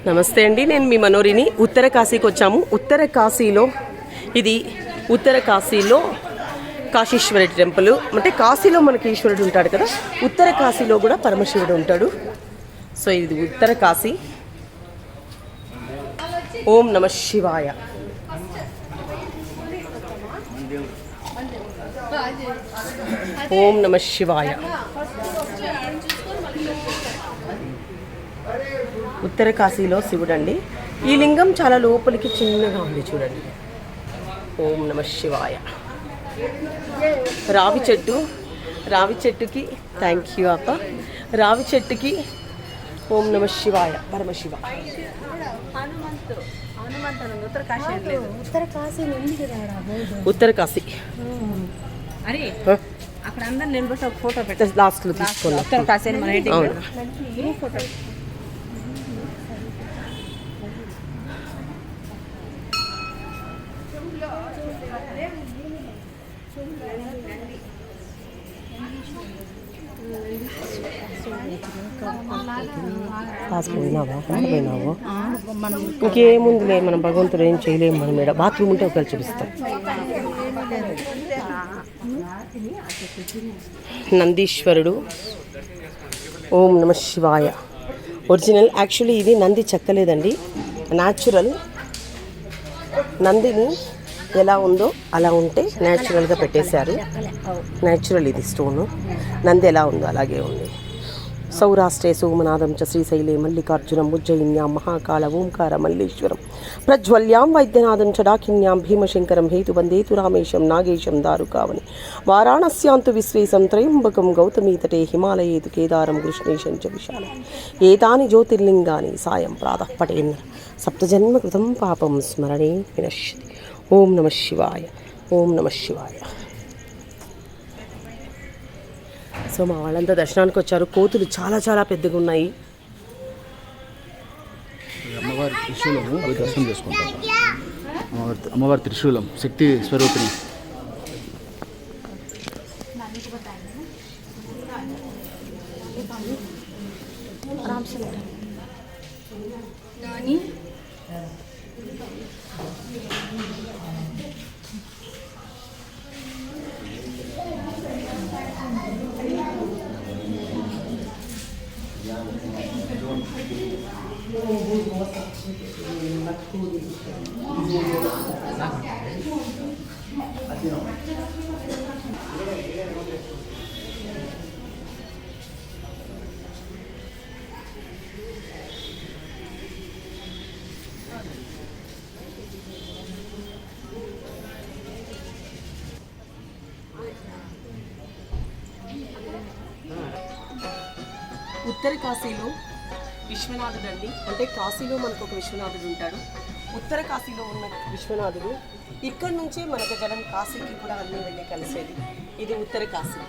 నమస్తే అండి, నేను మీ మనోరిని. ఉత్తర కాశీకి వచ్చాము. ఉత్తర కాశీలో ఇది ఉత్తర కాశీలో కాశీశ్వరుడి టెంపుల్. అంటే కాశీలో మనకి ఈశ్వరుడు ఉంటాడు కదా, ఉత్తర కాశీలో కూడా పరమశివుడు ఉంటాడు. సో ఇది ఉత్తర కాశీ. ఓం నమ శివాయ. ఓం నమ శివాయ. ఉత్తర కాశీలో శివుడు అండి. ఈ లింగం చాలా లోపలికి చిన్నగా ఉంది చూడండి. ఓం నమ శివాయ. రావి చెట్టు, రావి చెట్టుకి థ్యాంక్ యూ అప్ప. రావి చెట్టుకి ఓం నమ శివాయ పరమశివ. ఉత్తర కాశీ అక్కడ అందరు నిలబెట్టి ఒక ఫోటో పెట్ట లాస్ట్లో తీసుకున్నాం. ఉత్తర కాశీ ఫోటో. పోయినావు ఇంకేముందిలే, మనం భగవంతుడు ఏం చేయలేము. మనం ఇక్కడ బాత్రూమ్ ఉంటే ఒకవేళ చూపిస్తాం. నందీశ్వరుడు. ఓం నమ శివాయ. ఒరిజినల్ యాక్చువల్లీ ఇది నంది చెక్కలేదండి, న్యాచురల్. నందిని ఎలా ఉందో అలా ఉంటే న్యాచురల్గా పెట్టేశారు. న్యాచురల్ ఇది స్టోను. నంది ఎలా ఉందో అలాగే ఉంది. సౌరాష్ట్రే సోమనాథం చ శ్రీశైలే మల్లికార్జునం ఉజ్జయిన్యాం మహాకాళ ఓంకార మల్లేశ్వరం ప్రజ్వల్యాం వైద్యనాథం చ డాకిన్యాం భీమశంకరం హేతుబందేతు రామేశం నాగేశం దారుకావని వారాణస్యాంతు విశ్వేశం త్రయంబకం గౌతమీతటే హిమాలయేతు కేదారం కృష్ణేశం చ విశాల ఏతాని జ్యోతిర్లింగాని సాయం ప్రాతః పఠేన్ సప్తజన్మ కృతం పాపం స్మరణే వినశ్యతి. ఓం నమ శివాయ. ఓం నమ శివాయ. సో మా వాళ్ళంతా దర్శనానికి వచ్చారు. కోతులు చాలా చాలా పెద్దగా ఉన్నాయి. అమ్మవారి త్రిశూలము దర్శనం చేసుకుంటాం. అమ్మవారి త్రిశూలం శక్తి స్వరూపిణి. ఉత్తర కాశీలో విశ్వనాథుడు అండి. అంటే కాశీలో మనకు ఒక విశ్వనాథుడు ఉంటాడు. ఉత్తర కాశీలో ఉన్న విశ్వనాథుడు ఇక్కడ నుంచే మనకు జనం కాశీకి కూడా అన్నీ వెళ్ళి కలిసేది. ఇది ఉత్తర కాశీ.